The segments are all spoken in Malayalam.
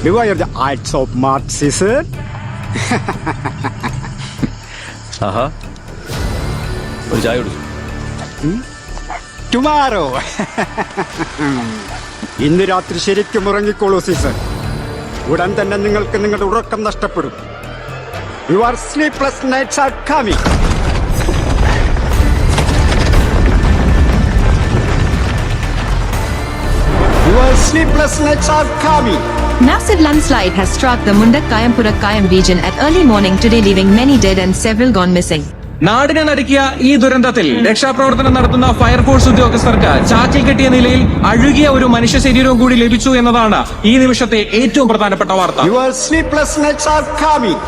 Beware the eyes of Mark, Caesar. ആഹാ, ഒരു ചായ കുടിച്ചു. Tomorrow. ഇന്ന് രാത്രി ശരിക്കും ഉറങ്ങിക്കോളൂ സീസർ. ഉടൻ തന്നെ നിങ്ങൾക്ക് നിങ്ങളുടെ ഉറക്കം നഷ്ടപ്പെടും. Your sleepless nights are coming. Your sleepless nights are coming. Massive landslide has struck the Mundak-Kayam-Purakayam region at early morning today, leaving many dead and several gone missing. നാടിനെ നടുക്കിയ ഈ ദുരന്തത്തിൽ രക്ഷാപ്രവർത്തനം നടത്തുന്ന ഫയർഫോഴ്സ് ഉദ്യോഗസ്ഥർക്ക് ചാക്കിൽ കെട്ടിയ നിലയിൽ അഴുകിയ ഒരു മനുഷ്യ ശരീരവും കൂടി ലഭിച്ചു എന്നതാണ് ഈ നിമിഷത്തെ ഏറ്റവും പ്രധാനപ്പെട്ട വാർത്ത. Your sleepless nights are coming.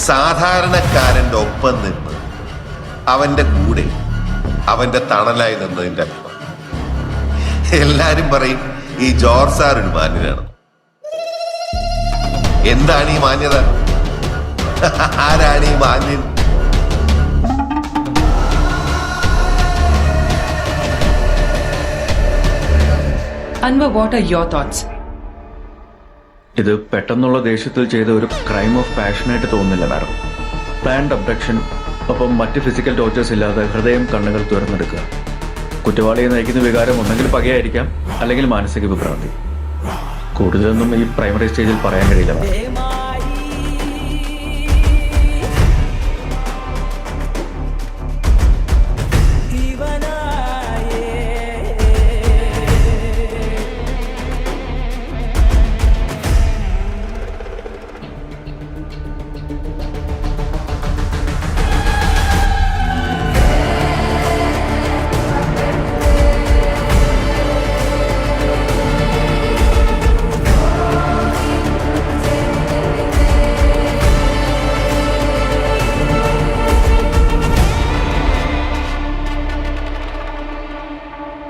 സാധാരണക്കാരന്റെ ഒപ്പം നിന്ന് അവന്റെ കൂടെ അവന്റെ തണലായി നിന്നതിന്റെ അർത്ഥം. എല്ലാരും പറയും ഈ ജോർജ് സാർ ഒരു മാന്യനാണ്. എന്താണ് ഈ മാന്യത? ആരാണ് ഈ മാന്യൻ? Anwar, what are your thoughts? ഇത് പെട്ടെന്നുള്ള ദേഷ്യത്തിൽ ചെയ്ത ഒരു ക്രൈം ഓഫ് പാഷനായിട്ട് തോന്നുന്നില്ല മാഡം. പ്ലാൻഡ് അബ്ഡക്ഷൻ, ഒപ്പം മറ്റ് ഫിസിക്കൽ ടോർച്ചേഴ്സ് ഇല്ലാതെ ഹൃദയം കണ്ണുകൾ തുറന്നെടുക്കുക. കുറ്റവാളിയെ നയിക്കുന്ന വികാരം ഒന്നെങ്കിൽ പകയായിരിക്കാം, അല്ലെങ്കിൽ മാനസിക വിഭ്രാന്തി. കൂടുതലൊന്നും ഈ പ്രൈമറി സ്റ്റേജിൽ പറയാൻ കഴിയില്ല മാഡം.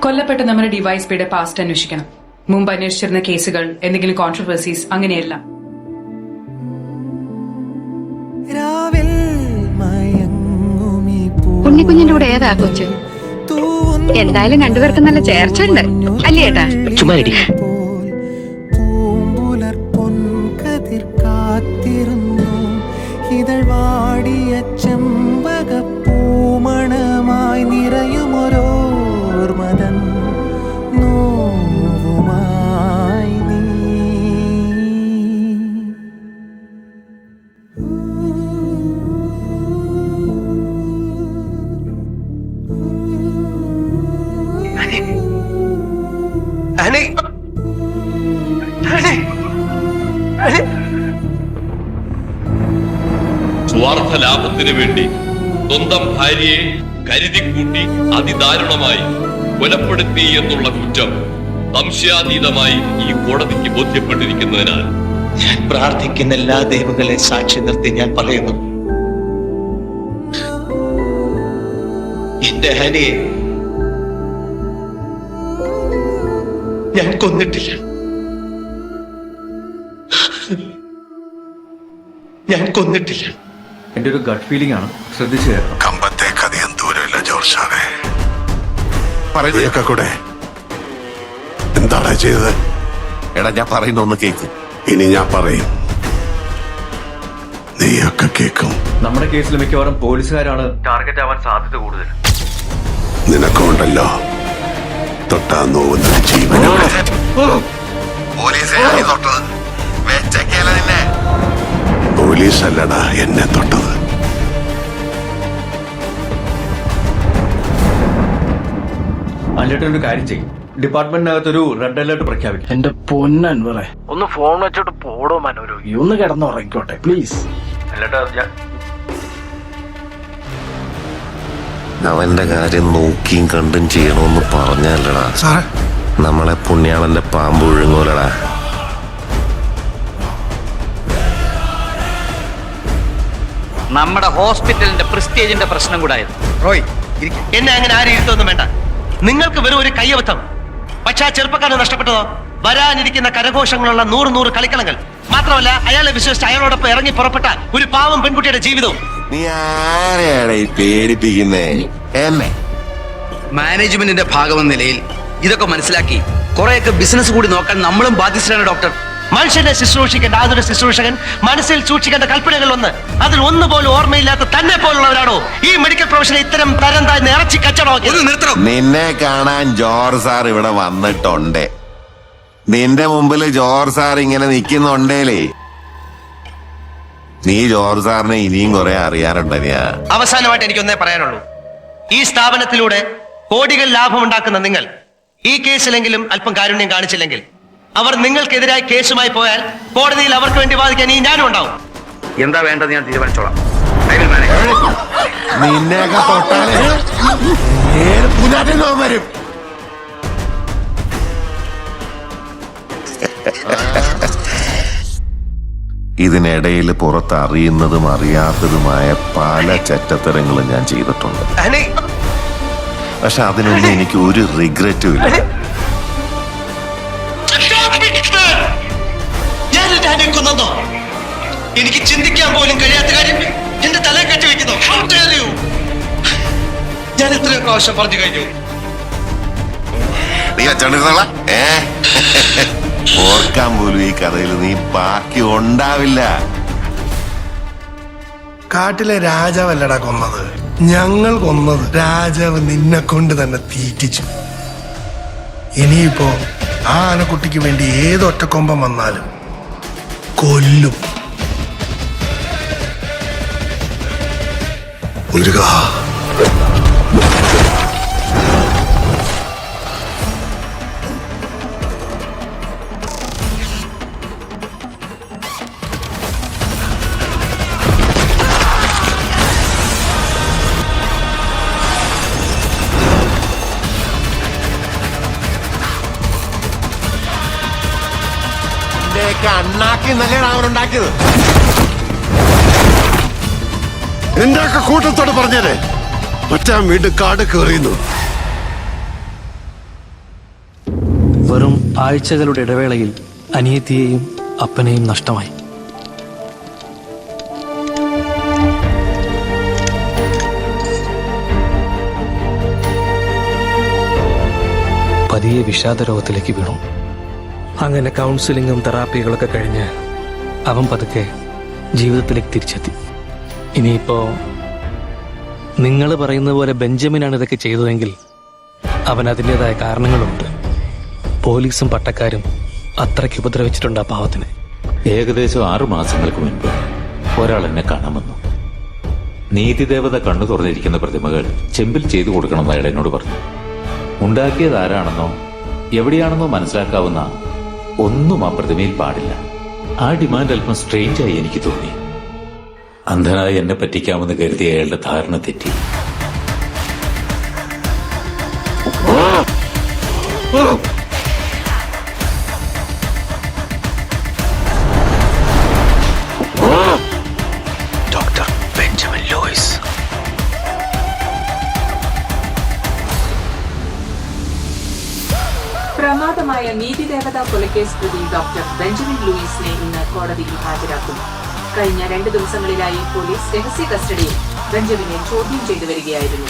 കൊല്ലപ്പെട്ട നമ്മുടെ ഡിവൈഎസ്പിയുടെ പാസ്റ്റ് അന്വേഷിക്കണം. മുമ്പ് അന്വേഷിച്ചിരുന്ന കേസുകൾ, എന്തെങ്കിലും കോൺട്രവേഴ്സീസ്, അങ്ങനെയല്ല. ഉണ്ണിക്കുഞ്ഞിന്റെ കൂടെ ഏതാ കൊച്ചു? എന്തായാലും രണ്ടുപേർക്കും നല്ല ചേർച്ചയുണ്ട് അല്ലേ ഏട്ടാ? ചുമ്മാ ഇതൾ വാടിയ ചെമ്പക പൂമണമായി നിറയുമൊരോർമതൻ നോവുമായി നീ. സ്വാർത്ഥ ലാഭത്തിന് വേണ്ടി സ്വന്തം ഭാര്യയെ കരുതിക്കൂട്ടി അതിദാരുണമായി കൊലപ്പെടുത്തി എന്നുള്ള കുറ്റം സംശയാതീതമായി ഈ കോടതിക്ക് ബോധ്യപ്പെട്ടിരിക്കുന്നതിനാൽ ഞാൻ പ്രാർത്ഥിക്കുന്ന എല്ലാ ദൈവങ്ങളെ സാക്ഷി നിർത്തി ഞാൻ പറയുന്നു, എന്റെ ഹനിയെ ഞാൻ കൊന്നിട്ടില്ല. ഞാൻ കൊന്നിട്ടില്ല. എൻ്റെ ഒരു ഗട്ട് ഫീലിംഗ് ആണ്, ശ്രദ്ധിച്ചു കേൾക്കണം. കമ്പത്തേക്ക് അധികം ദൂരമില്ല ജോർജ് സാറേ. പറയുന്നതൊക്കെ കൂടെ എന്താണ് ചെയ്തത്? എടാ, ഞാൻ പറയുന്ന ഒന്ന് കേക്ക്. ഇനി ഞാൻ പറയും, നീയൊക്കെ കേൾക്കും. നമ്മുടെ കേസിൽ മിക്കവാറും പോലീസുകാരാണ് ടാർഗറ്റ് ആവാൻ സാധ്യത കൂടുതൽ. നിനക്കുണ്ടല്ലോ തൊട്ടാ നോവുന്ന ജീവൻ. പോലീസല്ലടാ എന്നെ തൊട്ടത്. അല്ലേട്ടൊരു കാര്യം ചെയ്യും, ഡിപ്പാർട്ട്മെന്റിനകത്തൊരു റെഡ് അലേർട്ട് പ്രഖ്യാപിക്കും. എന്റെ പൊന്നൻവറേ, ഒന്ന് ഫോൺ വെച്ചോട്ട് പോടോ മനോരോ, ഒന്ന് കിടന്നുറങ്ങിക്കോട്ടെ പ്ലീസ്. അല്ലേട്ടാ, അവന്റെ കാര്യം നോക്കിയും കണ്ടും ചെയ്യണമെന്ന് പറഞ്ഞല്ലടാ നമ്മളെ പുണ്യാളന്റെ പാമ്പ് ഒഴുങ്ങൂലടാ. നമ്മുടെ ഹോസ്പിറ്റലിന്റെ പ്രസ്റ്റേജിന്റെ പ്രശ്നം കൂടായിരുന്നു. റോയ്, എന്നെ അങ്ങനെ ആരും ഇരുത്തൊന്നും വേണ്ട. നിങ്ങൾക്ക് വെറും ഒരു കയ്യബദ്ധം. പക്ഷെ ആ ചെറുപ്പക്കാരന് നഷ്ടപ്പെട്ടതോ? വരാനിരിക്കുന്ന കരഘോഷങ്ങളുള്ള 100 കളിക്കളങ്ങൾ. മാത്രമല്ല, അയാളെ വിശ്വസിച്ച് അയാളോടൊപ്പം ഇറങ്ങി പുറപ്പെട്ട ഒരു പാവം പെൺകുട്ടിയുടെ ജീവിതവും. നീ ആരെയാണ് ഈ പേടിപ്പിക്കുന്നേ? എന്നെ മാനേജ്മെന്റിന്റെ ഭാഗമെന്ന നിലയിൽ ഇതൊക്കെ മനസ്സിലാക്കി കുറെയൊക്കെ ബിസിനസ് കൂടി നോക്കാൻ നമ്മളും ബാധ്യസ്ഥരാണ് ഡോക്ടർ. മനുഷ്യനെ ശുശ്രൂഷിക്കേണ്ട ആതൊരു ശുശ്രൂഷകൻ മനസ്സിൽ സൂക്ഷിക്കേണ്ട കൽപ്പനകൾ ഒന്ന്, അതിൽ ഒന്നുപോലും ഓർമ്മയില്ലാത്ത തന്നെ പോലുള്ളവരാണോ ഈ മെഡിക്കൽ പ്രൊഫഷനെ ഇത്തരം തരം താഴ്ന്ന് ഇറച്ചി കച്ചവടം? നിന്നെ കാണാൻ ജോർജ് സാർ ഇവിടെ വന്നിട്ടുണ്ട്. നിന്റെ മുമ്പിൽ ജോർജ് സാർ ഇങ്ങനെ നിൽക്കുന്നുണ്ടേലേ നീ ജോർജ് സാറിനെ ഇനിയും കുറെ അറിയാറുണ്ട്. അവസാനമായിട്ട് എനിക്കൊന്നേ പറയാനുള്ളൂ. ഈ സ്ഥാപനത്തിലൂടെ കോടികൾ ലാഭമുണ്ടാക്കുന്ന നിങ്ങൾ ഈ കേസിലെങ്കിലും അല്പം കാരുണ്യം കാണിച്ചില്ലെങ്കിൽ അവർ നിങ്ങൾക്കെതിരായി കേസുമായി പോയാൽ കോടതിയിൽ അവർക്ക് വേണ്ടി വാദിക്കാൻ ഈ ഞാനും ഉണ്ടാവും. എന്താ വേണ്ടത് ഞാൻ തീരുമാനിച്ചോളാം. നിന്നെയൊക്കെ തൊട്ടാലേ വരും. ഇതിനിടയിൽ പുറത്ത് അറിയുന്നതും അറിയാത്തതുമായ പല ചെറ്റത്തരങ്ങളും ഞാൻ ചെയ്തിട്ടുണ്ട്. പക്ഷെ അതിനൊന്നും എനിക്ക് ഒരു റിഗ്രറ്റും ഇല്ല. എനിക്ക് ചിന്തിക്കാൻ പോലും കഴിയാത്ത കാര്യം എന്റെ തല കെട്ടി വെക്കുന്നു. ഞാൻ എത്രയോ പ്രാവശ്യം പറഞ്ഞു കഴിഞ്ഞു. നീ അച്ചോണ്ടിരുന്നോള ഓർക്കാൻ പോലും ഈ കഥയിൽ നീ ബാക്കി ഉണ്ടാവില്ല. കാട്ടിലെ രാജാവല്ലടാ കൊന്നത്, ഞങ്ങൾ കൊന്നത്. രാജാവ് നിന്നെ കൊണ്ട് തന്നെ തീറ്റിച്ചു. ഇനിയിപ്പോ ആ ആനക്കുട്ടിക്ക് വേണ്ടി ഏതൊറ്റക്കൊമ്പം വന്നാലും കൊല്ലും. മുരുകാ, അണ്ണാക്കി നല്ലതാണ് അവനുണ്ടാക്കിയത്. എന്റെ ഒക്കെ കൂട്ടത്തോട് പറഞ്ഞേരെ ഒറ്റ വീണ്ടും കാട് കയറിയുന്നു. വെറും ആഴ്ചകളുടെ ഇടവേളയിൽ അനിയത്തിയെയും അപ്പനെയും നഷ്ടമായി. പതിയെ വിഷാദരോഗത്തിലേക്ക് വീണു. അങ്ങനെ കൗൺസിലിങ്ങും തെറാപ്പികളൊക്കെ കഴിഞ്ഞ് അവൻ പതുക്കെ ജീവിതത്തിലേക്ക് തിരിച്ചെത്തി. ഇനിയിപ്പോ നിങ്ങൾ പറയുന്ന പോലെ ബെഞ്ചമിനാണ് ഇതൊക്കെ ചെയ്തതെങ്കിൽ അവൻ അതിൻ്റെതായ കാരണങ്ങളുണ്ട്. പോലീസും പട്ടക്കാരും അത്രയ്ക്ക് ഉപദ്രവിച്ചിട്ടുണ്ട് ആ പാവത്തിന്. ഏകദേശം 6 മാസങ്ങൾക്ക് മുൻപ് ഒരാൾ എന്നെ കാണാൻ വന്നു. നീതിദേവത കണ്ണു തുറന്നിരിക്കുന്ന പ്രതിമകൾ ചെമ്പിൽ ചെയ്തു കൊടുക്കണമെന്ന് അയാൾ എന്നോട് പറഞ്ഞു. ഉണ്ടാക്കിയത് ആരാണെന്നോ എവിടെയാണെന്നോ മനസ്സിലാക്കാവുന്ന ഒന്നും ആ പ്രതിമയിൽ പാടില്ല. ആ ഡിമാൻഡ് അല്പം സ്ട്രേഞ്ചായി എനിക്ക് തോന്നി. അന്ധനായി എന്നെ പറ്റിക്കാമെന്ന് കരുതിയ അയാളുടെ ധാരണ തെറ്റി. Doctor Benjamin Lewis. പ്രമാദമായ നീതിദേവതാ കൊലക്കേസ് പ്രതി ഡോക്ടർ ബെഞ്ചമിൻ ലൂയിസിനെ ഇന്ന് കോടതിയിൽ ഹാജരാക്കും. കഴിഞ്ഞ 2 ദിവസങ്ങളിലായി പോലീസ് രഹസ്യ കസ്റ്റഡിയിൽ ബെഞ്ചമിനെ ചോദ്യം ചെയ്തു വരികയായിരുന്നു.